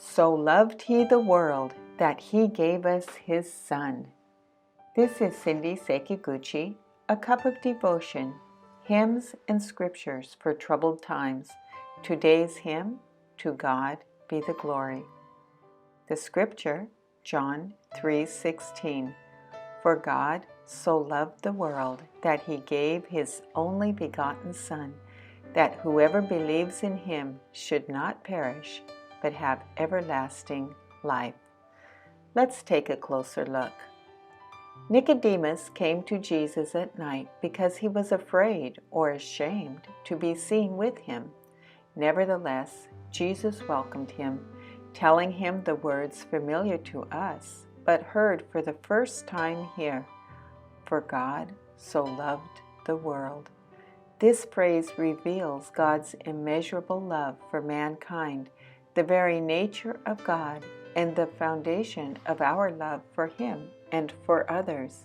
So loved he the world that he gave us his Son. This is Cindy Sekiguchi, a cup of devotion, hymns and scriptures for troubled times. Today's hymn, To God be the glory. The scripture, John 3:16. For God so loved the world that he gave his only begotten Son, that whoever believes in him should not perish, but have everlasting life. Let's take a closer look. Nicodemus came to Jesus at night because he was afraid or ashamed to be seen with him. Nevertheless, Jesus welcomed him, telling him the words familiar to us, but heard for the first time here. For God so loved the world. This phrase reveals God's immeasurable love for mankind, the very nature of God, and the foundation of our love for Him and for others.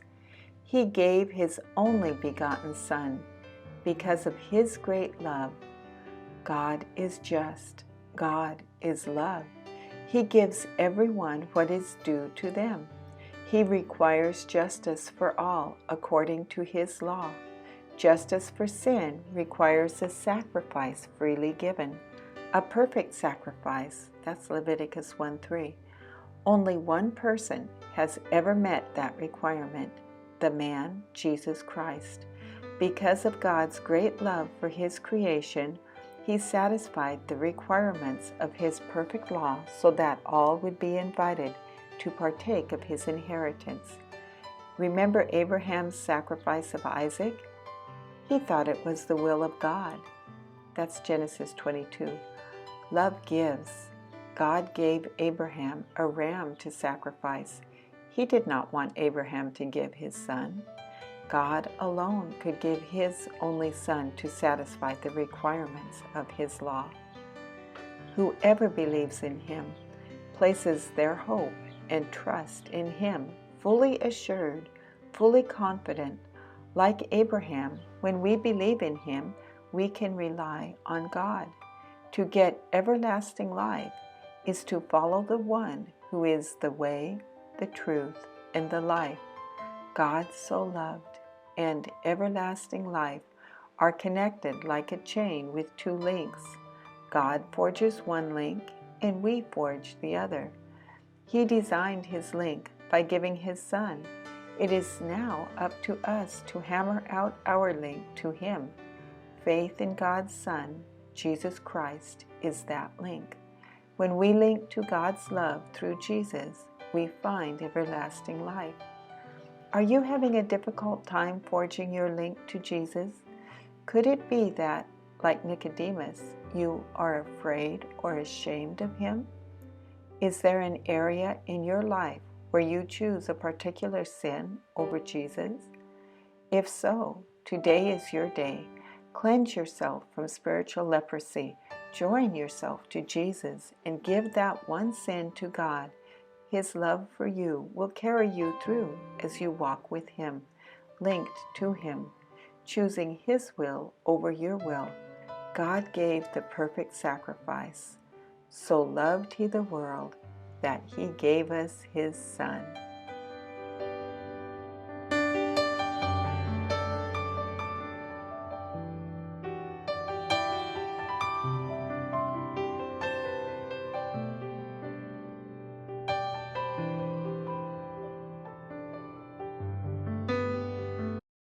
He gave His only begotten Son. Because of His great love, God is just. God is love. He gives everyone what is due to them. He requires justice for all according to His law. Justice for sin requires a sacrifice freely given, a perfect sacrifice. That's Leviticus 1:3. Only one person has ever met that requirement, the man Jesus Christ. Because of God's great love for His creation, He satisfied the requirements of His perfect law so that all would be invited to partake of His inheritance. Remember Abraham's sacrifice of Isaac? He thought it was the will of God. That's Genesis 22. Love gives. God gave Abraham a ram to sacrifice. He did not want Abraham to give his son. God alone could give His only Son to satisfy the requirements of His law. Whoever believes in Him places their hope and trust in Him, fully assured, fully confident. Like Abraham, when we believe in Him, we can rely on God. To get everlasting life is to follow the one who is the way, the truth, and the life. God so loved and everlasting life are connected like a chain with two links. God forges one link and we forge the other. He designed His link by giving His Son. It is now up to us to hammer out our link to Him. Faith in God's Son, Jesus Christ, is that link. When we link to God's love through Jesus, we find everlasting life. Are you having a difficult time forging your link to Jesus? Could it be that, like Nicodemus, you are afraid or ashamed of Him? Is there an area in your life where you choose a particular sin over Jesus? If so, today is your day. Cleanse yourself from spiritual leprosy. Join yourself to Jesus and give that one sin to God. His love for you will carry you through as you walk with Him, linked to Him, choosing His will over your will. God gave the perfect sacrifice. So loved He the world that He gave us His Son.